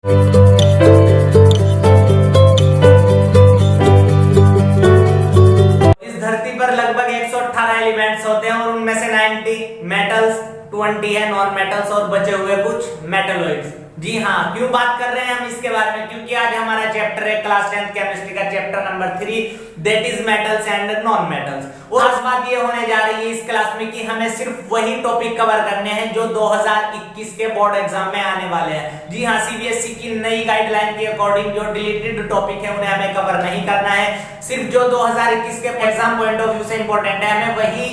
इस धरती पर लगभग 118 एलिमेंट्स होते हैं और उनमें से 90 मेटल्स, 20 है नॉन मेटल्स और बचे हुए कुछ मेटलॉइड्स। जी हाँ, क्यों बात कर रहे हैं हम इसके बारे में? क्योंकि आज हमारा चैप्टर है क्लास 10th केमिस्ट्री का chapter number 3, that is metals and non metals. और खास बात ये होने जा रही है इस क्लास में कि हमें सिर्फ वही टॉपिक कवर करने हैं जो 2021 के बोर्ड एग्जाम में आने वाले हैं। जी हाँ, सीबीएसई की नई गाइडलाइन के अकॉर्डिंग जो डिलीटेड टॉपिक है उन्हें हमें कवर नहीं करना है। सिर्फ जो 2021 के एग्जाम पॉइंट ऑफ व्यू से इंपॉर्टेंट है हमें वही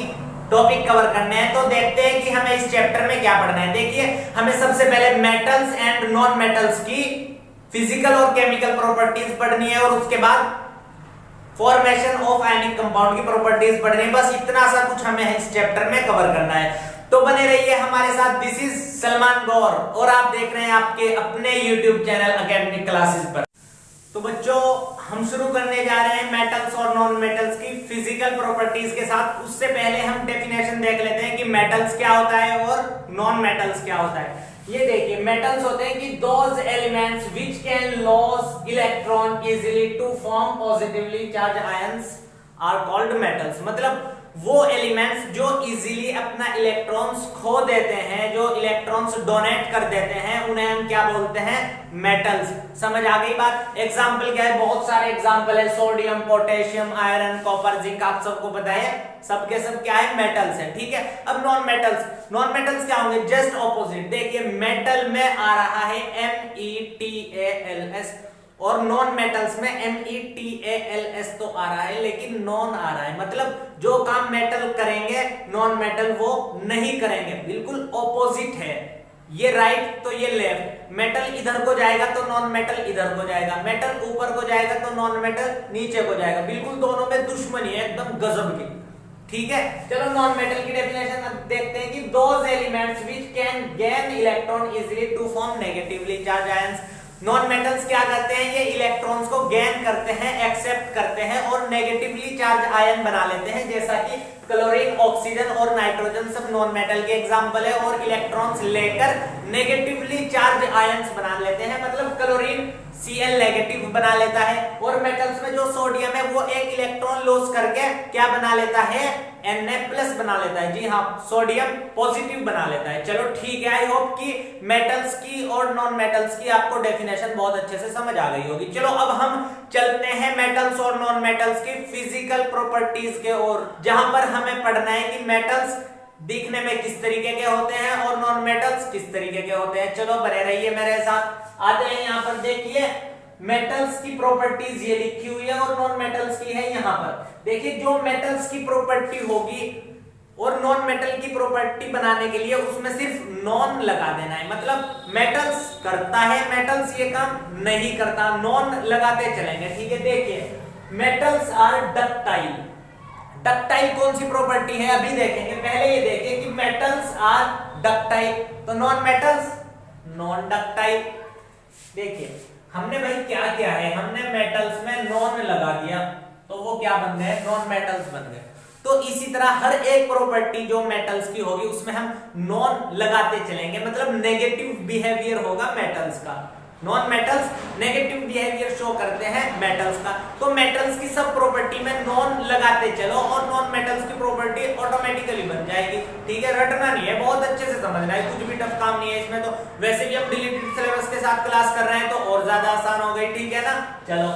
टॉपिक कवर करने हैं। तो देखते हैं कि हमें इस चैप्टर में क्या पढ़ना है। देखिए, हमें सबसे पहले मेटल्स एंड नॉन मेटल्स की फिजिकल और केमिकल प्रॉपर्टीज पढ़नी है और उसके बाद फॉर्मेशन ऑफ आयनिक कंपाउंड की प्रॉपर्टीज पढ़नी है। बस इतना सा कुछ हमें इस चैप्टर में कवर करना है। तो बने रहिए हमारे साथ। दिस इज सलमान गौर और आप देख रहे हैं आपके अपने यूट्यूब चैनल एकेडमिक क्लासेस पर। तो बच्चों, हम शुरू करने जा रहे हैं मेटल्स और नॉन मेटल्स की फिजिकल प्रॉपर्टीज के साथ। उससे पहले हम डेफिनेशन देख लेते हैं कि मेटल्स क्या होता है और नॉन मेटल्स क्या होता है। ये देखिए, मेटल्स होते हैं कि those elements which can lose electron easily to form positively charge ions are called metals. मतलब वो एलिमेंट्स जो इजीली अपना इलेक्ट्रॉन्स खो देते हैं, जो इलेक्ट्रॉन्स डोनेट कर देते हैं, उन्हें हम क्या बोलते हैं? मेटल्स। समझ आ गई बात? एग्जाम्पल क्या है? बहुत सारे एग्जाम्पल है, sodium, potassium, iron, copper, zinc, आप सबको पता है, सबके सब क्या है? मेटल्स है। ठीक है। अब नॉन मेटल्स, नॉन मेटल्स क्या होंगे? Just opposite. देखिए, मेटल में आ रहा है METALS और नॉन मेटल्स में METALS तो आ रहा है लेकिन नॉन आ रहा है। मतलब जो काम मेटल करेंगे नॉन मेटल वो नहीं करेंगे, बिल्कुल ऑपोजिट है। ये राइट तो ये लेफ्ट। मेटल इधर को जाएगा तो नॉन मेटल इधर को जाएगा, मेटल ऊपर को जाएगा तो नॉन मेटल नीचे को जाएगा। बिल्कुल दोनों में दुश्मनी है, एकदम गजब की। ठीक है, चलो नॉन मेटल की डेफिनेशन अब देखते हैं कि those elements which can gain electron easily to form negatively charge ions. Non metals क्या करते हैं? ये इलेक्ट्रॉन्स को गेन करते हैं, एक्सेप्ट करते हैं और नेगेटिवली चार्ज आयन बना लेते हैं, जैसा कि क्लोरीन, ऑक्सीजन और नाइट्रोजन सब नॉन मेटल के एग्जांपल है। और इलेक्ट्रॉन्स लेकर नेगेटिवली चार्ज आयंस बना लेते हैं। मतलब क्लोरीन Cl नेगेटिव बना लेता है और मेटल्स में जो सोडियम है वो एक इलेक्ट्रॉन लॉस करके क्या बना लेता है? Na+ बना लेता है। जी हाँ, सोडियम पॉजिटिव बना लेता है। चलो ठीक है, आई होप कि मेटल्स की और नॉन मेटल्स की आपको डेफिनेशन बहुत अच्छे से समझ आ गई होगी। चलो अब हम चलते हैं मेटल्स और नॉन मेटल्स की फिजिकल प्रॉपर्टीज के ओर, जहां पर हमें पढ़ना है कि मेटल्स दिखने में किस तरीके के होते हैं और नॉन मेटल्स किस तरीके के होते हैं। चलो बने रहिए मेरे साथ। आते हैं यहाँ पर। देखिए, मेटल्स की प्रॉपर्टीज ये लिखी हुई है और नॉन मेटल्स की है यहाँ पर। देखिए, जो मेटल्स की प्रॉपर्टी होगी और नॉन मेटल की प्रॉपर्टी बनाने के लिए उसमें सिर्फ नॉन लगा देना है। मतलब मेटल्स करता है, मेटल्स ये काम नहीं करता, नॉन लगाते चलेंगे। ठीक है, देखिए, मेटल्स आर डक्टाइल। डक्टाइल कौन सी प्रॉपर्टी है अभी देखेंगे। पहले ये देखिए कि मेटल्स आर डक्टाइल, तो नॉन मेटल्स नॉन डक्टाइल। देखिए, हमने भाई क्या किया है? हमने मेटल्स में नॉन लगा दिया तो वो क्या बन गए? नॉन मेटल्स बन गए। तो इसी तरह हर एक प्रॉपर्टी जो मेटल्स की होगी उसमें हम नॉन लगाते चलेंगे। मतलब नेगेटिव बिहेवियर होगा मेटल्स का। Non metals negative behaviour show करते हैं मेटल्स का। तो मेटल्स की सब प्रॉपर्टी में नॉन लगाते चलो और नॉन मेटल्स की प्रॉपर्टी ऑटोमेटिकली बन जाएगी। ठीक है, रटना नहीं है, बहुत अच्छे से समझना है, कुछ भी टफ काम नहीं है इसमें। तो वैसे भी हम डिलीटेड सिलेबस के साथ क्लास कर रहे हैं तो और ज्यादा आसान हो गई। ठीक है ना? चलो,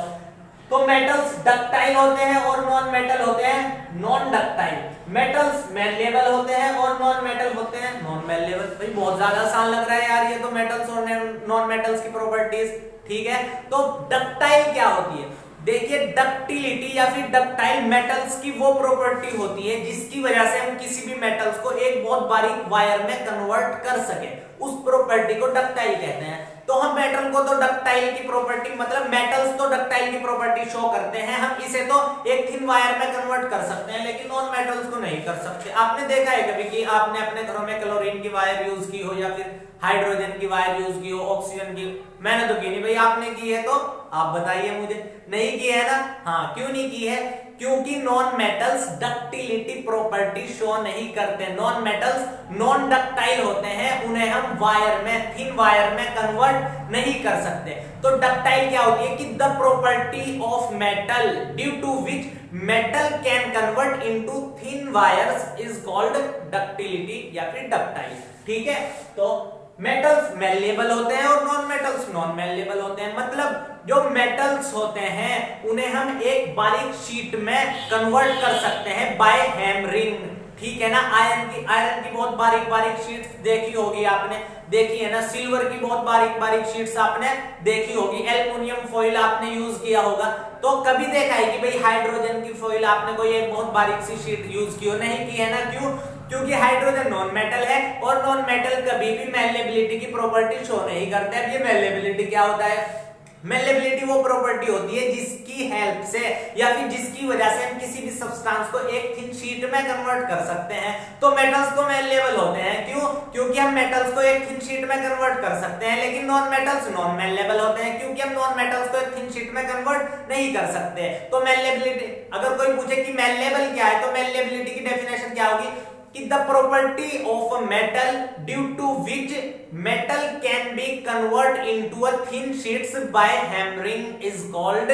तो मेटल्स डक्टाइल होते हैं और नॉन मेटल होते हैं नॉन डक्टाइल। मेटल्स मेलेबल होते हैं और नॉन मेटल होते हैं नॉन मेलेबल। भाई बहुत ज्यादा आसान लग रहा है यार ये तो, मेटल्स और नॉन मेटल्स की प्रॉपर्टीज। ठीक है, तो डक्टाइल क्या होती है? देखिए, डक्टिलिटी या फिर डक्टाइल मेटल्स की वो प्रॉपर्टी होती है जिसकी वजह से हम किसी भी मेटल्स को एक बहुत बारीक वायर में कन्वर्ट कर सके। उस प्रॉपर्टी को डक्टाइल कहते हैं। तो हम मेटल को तो डक्टाइल की प्रॉपर्टी, मतलब मेटल्स तो डक्टाइल की प्रॉपर्टी शो करते हैं, हम इसे तो एक थिन वायर में कन्वर्ट कर सकते हैं लेकिन नॉन मेटल्स को नहीं कर सकते। आपने देखा है कभी कि आपने अपने घरों में क्लोरीन की वायर यूज की हो या फिर हाइड्रोजन की वायर यूज की हो, ऑक्सीजन की? मैंने तो की नहीं भाई, आपने की है तो आप बताइए मुझे। नहीं की है ना? हाँ, क्यों नहीं की है? क्योंकि non metals ductility property show नहीं करते। नॉन मेटल्स नॉन डक्टाइल होते हैं, उन्हें हम वायर में, थिन वायर में कन्वर्ट नहीं कर सकते। तो डक्टाइल क्या होती है कि the property of metal due to which metal can convert into thin wires is called ductility या फिर डक्टाइल। ठीक है, तो मेटल्स मेलेबल होते हैं और नॉन मेटल्स नॉन मेलेबल होते हैं। मतलब जो मेटल्स होते हैं उन्हें हम एक बारीक शीट में कन्वर्ट कर सकते हैं बाय हैमरिंग। ठीक है ना, आयरन की बहुत बारीक बारीक शीट्स देखी होगी आपने, देखी है ना। सिल्वर की बहुत बारीक बारीक शीट्स आपने देखी होगी। एल्युमिनियम फॉइल आपने यूज किया होगा। तो कभी देखा है कि भाई हाइड्रोजन की फॉइल आपने कोई एक बहुत बारीक सी शीट यूज की हो? नहीं की है ना। क्यों? क्योंकि हाइड्रोजन नॉन मेटल है और नॉन मेटल कभी भी मेलेबिलिटी की प्रॉपर्टी शो नहीं करते। अब ये मेलेबिलिटी क्या होता है? मेलेबिलिटी वो प्रॉपर्टी होती है जिसकी हेल्प से या फिर जिसकी वजह से हम किसी भी सब्सटेंस को एक थिन शीट में कन्वर्ट कर सकते हैं। तो मेटल्स तो मेलेबल होते हैं। क्यों? क्योंकि हम मेटल्स को एक थिन शीट में कन्वर्ट कर सकते हैं। लेकिन नॉन मेटल्स नॉन मेलेबल होते हैं क्योंकि हम नॉन मेटल्स को एक थिन शीट में कन्वर्ट नहीं कर सकते। तो मेलेबिलिटी, अगर कोई पूछे कि मेलेबल क्या है, तो मेलेबिलिटी की डेफिनेशन क्या होगी कि the property of a metal due to which metal can be convert into a thin sheets by hammering is called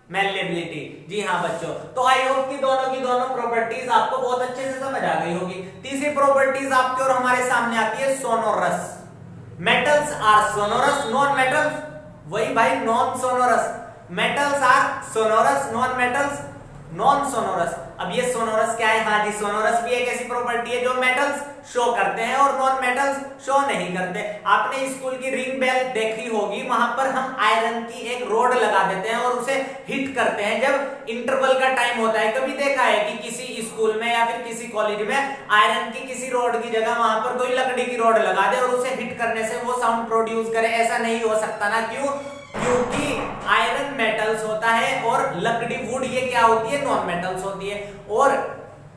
malleability. जी हाँ बच्चों, तो आई होप कि दोनों की दोनों प्रॉपर्टीज आपको बहुत अच्छे से समझ आ गई होगी। तीसरी प्रॉपर्टीज आपके और हमारे सामने आती है sonorous. Metals are sonorous, non metals वही भाई non sonorous. Metals are sonorous, non metals non sonorous. अब ये सोनोरस क्या है? हाँ जी, सोनोरस भी एक ऐसी प्रॉपर्टी है जो मेटल्स शो करते हैं और नॉन मेटल्स शो नहीं करते। आपने स्कूल की रिंग बेल देखी होगी, वहां पर हम आयरन की एक रोड लगा देते हैं और उसे हिट करते हैं जब इंटरवल का टाइम होता है। कभी देखा है कि किसी स्कूल में या फिर किसी कॉलेज में आयरन की किसी रोड की जगह वहां पर कोई लकड़ी की रोड लगा दे और उसे हिट करने से वो साउंड प्रोड्यूस करे? ऐसा नहीं हो सकता ना। क्यों? क्योंकि आयरन मेटल्स होता है और लकड़ी वुड ये क्या होती है? नॉन मेटल्स होती है। और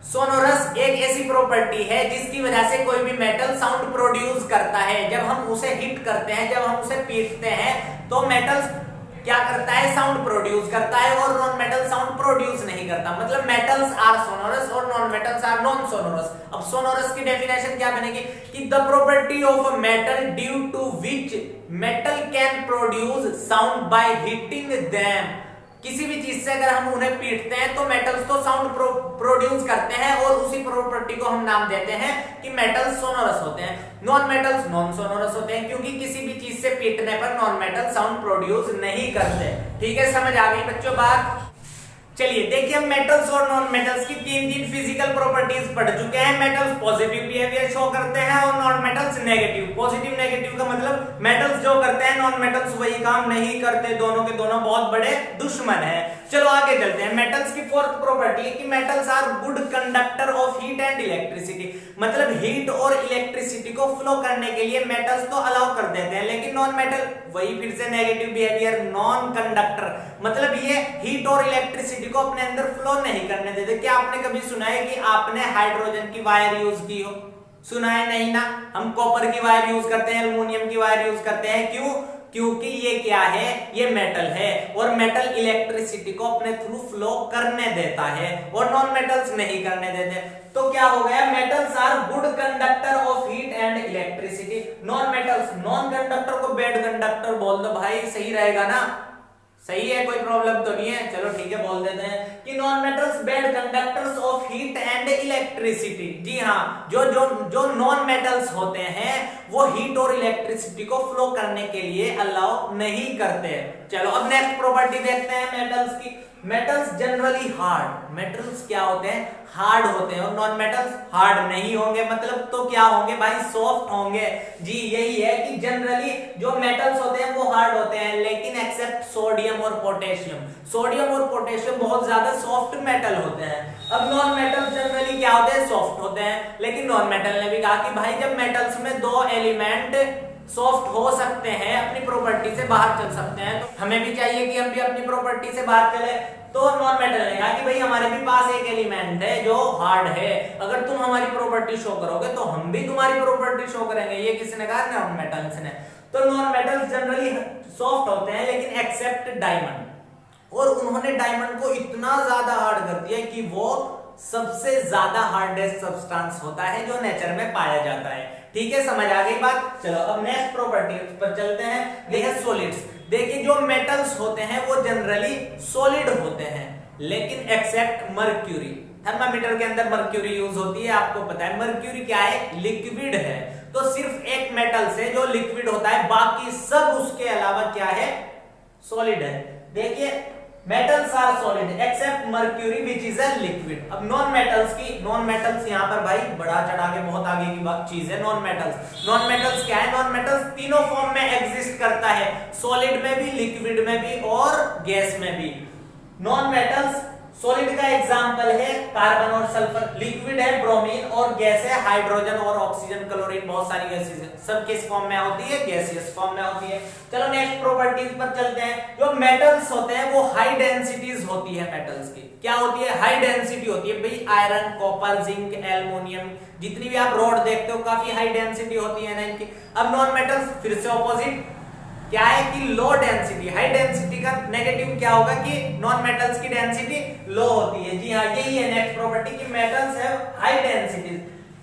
सोनोरस एक ऐसी प्रॉपर्टी है जिसकी वजह से कोई भी मेटल साउंड प्रोड्यूस करता है। जब हम उसे हिट करते हैं, जब हम उसे पीटते हैं, तो मेटल्स क्या करता है? साउंड प्रोड्यूस करता है और नॉन मेटल साउंड प्रोड्यूस नहीं करता। मतलब मेटल्स आर सोनोरस और non metals are non sonorous. अब सोनोरस की डेफिनेशन क्या बनेगी कि the property of a metal due to which metal can produce sound by hitting them. किसी भी चीज से अगर हम उन्हें पीटते हैं तो मेटल्स तो साउंड प्रोड्यूस करते हैं और उसी प्रॉपर्टी को हम नाम देते हैं कि मेटल्स सोनोरस होते हैं। नॉन मेटल्स नॉन सोनोरस होते हैं क्योंकि किसी भी चीज से पीटने पर नॉन मेटल साउंड प्रोड्यूस नहीं करते। ठीक है, समझ आ गई बच्चों बात? चलिए देखिए, हम मेटल्स और नॉन मेटल्स की तीन फिजिकल प्रॉपर्टीज पढ़ चुके हैं। मेटल्स पॉजिटिव बिहेवियर शो करते हैं और non metals negative. Positive negative का मतलब मेटल्स जो करते हैं नॉन मेटल्स वही काम नहीं करते। दोनों के दोनों बहुत बड़े दुश्मन हैं। चलो आगे चलते हैं। मेटल्स की फोर्थ प्रॉपर्टी है कि metals are good conductor of heat and electricity. मतलब हीट और इलेक्ट्रिसिटी को फ्लो करने के लिए मेटल्स तो अलाउ कर देते हैं, लेकिन नॉन मेटल वही फिर से नेगेटिव बिहेवियर, नॉन कंडक्टर। मतलब ये हीट और इलेक्ट्रिसिटी को अपने अंदर फ्लो नहीं करने देते। क्या आपने कभी सुना है कि आपने हाइड्रोजन की वायर यूज की हो? सुना है? नहीं ना। हम कॉपर की वायर यूज करते हैं, एल्युमिनियम की वायर यूज करते हैं। क्यों? क्योंकि ये क्या है? ये मेटल है और मेटल इलेक्ट्रिसिटी को अपने थ्रू फ्लो करने देता है और नॉन मेटल्स नहीं करने देते। तो क्या हो गया? Metals are good conductor of heat and electricity. Non metals, non conductor को बैड कंडक्टर बोल दो भाई, सही रहेगा ना? सही है, कोई प्रॉब्लम तो नहीं है। चलो ठीक है, बोल देते हैं कि non metals bad conductors of heat and electricity. जी हाँ, जो नॉन मेटल्स होते हैं वो हीट और इलेक्ट्रिसिटी को फ्लो करने के लिए अलाउ नहीं करते। चलो अब नेक्स्ट प्रॉपर्टी देखते हैं मेटल्स की। Metals generally hard. मेटल्स क्या होते हैं? हार्ड होते हैं और नॉन मेटल्स हार्ड नहीं होंगे। मतलब तो क्या होंगे भाई? सॉफ्ट होंगे। जी यही है कि जनरली जो मेटल्स होते हैं वो हार्ड होते हैं, लेकिन एक्सेप्ट सोडियम और पोटेशियम। सोडियम और पोटेशियम बहुत ज्यादा सॉफ्ट मेटल होते हैं। अब नॉन मेटल जनरली क्या होते हैं? सॉफ्ट होते हैं। लेकिन नॉन मेटल ने भी कहा कि भाई जब मेटल्स में दो एलिमेंट सॉफ्ट हो सकते हैं, अपनी प्रॉपर्टी से बाहर चल सकते हैं, तो हमें भी चाहिए कि हम भी अपनी प्रॉपर्टी से बाहर चले। तो नॉन मेटल ने कहा कि भाई हमारे भी पास एक एलिमेंट है जो हार्ड है, अगर तुम हमारी प्रॉपर्टी शो करोगे तो हम भी तुम्हारी प्रॉपर्टी शो करेंगे। ये किसने कहा? नॉन मेटल्स ने। तो नॉन मेटल्स जनरली सॉफ्ट होते हैं लेकिन एक्सेप्ट डायमंड। और उन्होंने डायमंड को इतना ज्यादा हार्ड कर दिया कि वो सबसे ज्यादा हार्डेस्ट सब्सटेंस होता है जो नेचर में पाया जाता है। ठीक है, समझ आ गई बात। चलो अब नेक्स्ट प्रॉपर्टी पर चलते हैं, ये है सॉलिड्स। देखिए जो मेटल्स होते हैं वो जनरली सॉलिड होते हैं, लेकिन एक्सेप्ट मर्क्यूरी। थर्मामीटर के अंदर मर्क्यूरी यूज होती है, आपको पता है मर्क्यूरी क्या है, लिक्विड है। तो सिर्फ एक मेटल से जो लिक्विड होता है, बाकी सब उसके अलावा क्या है, सॉलिड है। देखिए metals are solid except mercury which is a liquid. अब नॉन मेटल्स यहां पर भाई बढ़ा चढ़ा के बहुत आगे की बात चीज है। नॉन मेटल्स क्या है, नॉन मेटल्स तीनों फॉर्म में एग्जिस्ट करता है, सॉलिड में भी, लिक्विड में भी और गैस में भी। नॉन मेटल्स सॉलिड का एग्जांपल है कार्बन और सल्फर, लिक्विड है ब्रोमीन और गैस है हाइड्रोजन और ऑक्सीजन, क्लोरीन, बहुत सारी गैसेस सब किस फॉर्म में होती है, गैसियस फॉर्म में होती है। चलो नेक्स्ट प्रॉपर्टीज पर चलते हैं। जो मेटल्स होते हैं वो हाई डेंसिटीज होती है मेटल्स की। क्या होती है, हाई डेंसिटी होती है भाई। आयरन, कॉपर, जिंक, एल्युमिनियम, जितनी भी आप रॉड देखते हो काफी हाई डेंसिटी होती है ना इनकी। अब नॉन मेटल्स फिर से ऑपोजिट क्या है कि लो डेंसिटी। हाई डेंसिटी का नेगेटिव क्या होगा कि नॉन मेटल्स की डेंसिटी लो होती है। जी हाँ, यही है नेक्स्ट प्रॉपर्टी कि मेटल्स हैव हाई डेंसिटी,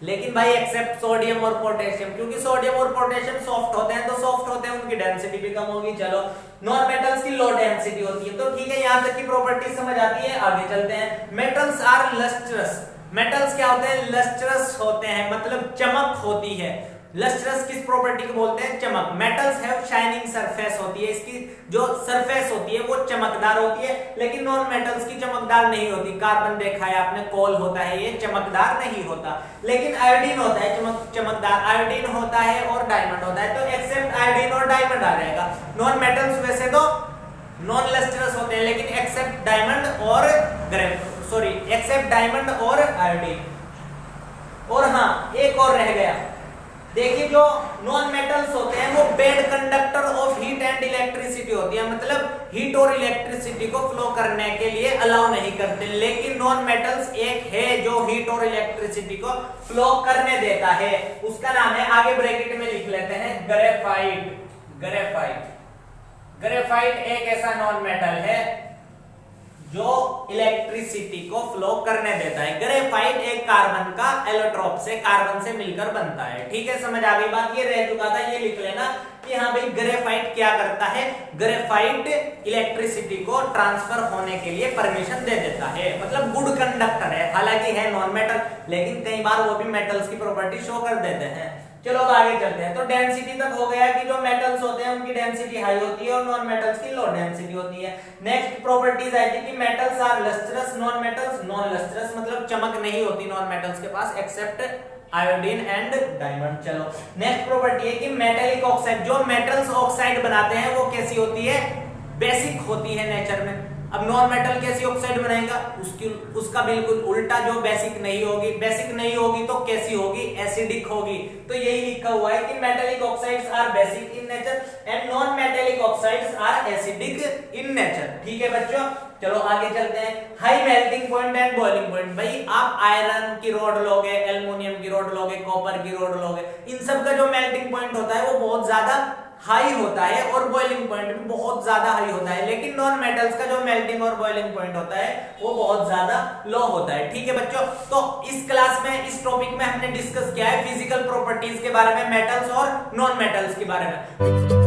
लेकिन भाई एक्सेप्ट सोडियम और पोटेशियम, क्योंकि सोडियम और पोटेशियम सॉफ्ट होते हैं, तो सॉफ्ट होते हैं उनकी डेंसिटी भी कम होगी। चलो नॉन मेटल्स की लो डेंसिटी होती है, तो ठीक है, यहां तक की प्रॉपर्टी समझ आती है। आगे चलते हैं। Metals are lustrous. मेटल्स क्या होते हैं, लस्ट्रस होते हैं, मतलब चमक होती है। लस्ट्रस किस प्रॉपर्टी को बोलते हैं, चमक। मेटल्स हैव शाइनिंग सरफेस होती है, इसकी जो सरफेस होती है वो चमकदार होती है, लेकिन नॉन मेटल्स की चमकदार नहीं होती। कार्बन देखा है आपने, कोल होता है, ये चमकदार नहीं होता, लेकिन आयोडीन होता है चमकदार। आयोडीन होता है और डायमंड होता है, तो एक्सेप्ट आयोडीन और डायमंड आ जाएगा। नॉन मेटल्स वैसे तो नॉन लस्ट्रस होते हैं, लेकिन एक्सेप्ट डायमंड और एक्सेप्ट डायमंड और आयोडीन। और हाँ, एक और रह गया। देखिए जो नॉन मेटल्स होते हैं वो bad conductor of heat and electricity होती है, मतलब हीट और इलेक्ट्रिसिटी को फ्लो करने के लिए अलाउ नहीं करते। लेकिन नॉन मेटल्स एक है जो हीट और इलेक्ट्रिसिटी को फ्लो करने देता है, उसका नाम है, आगे ब्रैकेट में लिख लेते हैं, ग्रेफाइट एक ऐसा नॉन मेटल है जो इलेक्ट्रिसिटी को फ्लो करने देता है। ग्रेफाइट एक कार्बन का एलोट्रोप से, कार्बन से मिलकर बनता है। ठीक है, समझ आ गई बात। ये रह चुका था, ये लिख लेना कि हाँ भाई ग्रेफाइट क्या करता है, ग्रेफाइट इलेक्ट्रिसिटी को ट्रांसफर होने के लिए परमिशन दे देता है, मतलब गुड कंडक्टर है। हालांकि है नॉन मेटल, लेकिन कई बार वो भी मेटल्स की प्रॉपर्टी शो कर देते हैं। चलो अब आगे चलते हैं। तो डेंसिटी तक हो गया कि जो मेटल्स होते हैं उनकी डेंसिटी हाई होती है और नॉन मेटल्स की लो डेंसिटी होती है। नेक्स्ट प्रॉपर्टीज आएगी कि metals are lustrous, non metals non lustrous, मतलब चमक नहीं होती नॉन मेटल्स के पास एक्सेप्ट आयोडीन एंड डायमंड। चलो नेक्स्ट प्रॉपर्टी है कि मेटेलिक ऑक्साइड, जो मेटल्स ऑक्साइड बनाते हैं वो कैसी होती है, बेसिक होती है नेचर में। अब नॉन मेटल कैसी ऑक्साइड बनाएगा, उसका बिल्कुल उल्टा, जो बेसिक नहीं होगी तो कैसी होगी, एसिडिक होगी। तो यही लिखा हुआ है कि metallic oxides are basic in nature and non metallic oxides are acidic in nature. ठीक है बच्चों, चलो आगे चलते हैं। High melting point and boiling point. भाई आप आयरन की रॉड लोगे, एल्युमिनियम की रॉड लोगे, कॉपर की रॉड लोगे, इन सब का जो मेल्टिंग पॉइंट होता है वो बहुत ज्यादा हाई होता है और बॉइलिंग पॉइंट भी बहुत ज्यादा हाई होता है। लेकिन नॉन मेटल्स का जो मेल्टिंग और बॉइलिंग पॉइंट होता है वो बहुत ज्यादा लो होता है। ठीक है बच्चों, तो इस क्लास में, इस टॉपिक में हमने डिस्कस किया है फिजिकल प्रॉपर्टीज के बारे में, मेटल्स और नॉन मेटल्स के बारे में।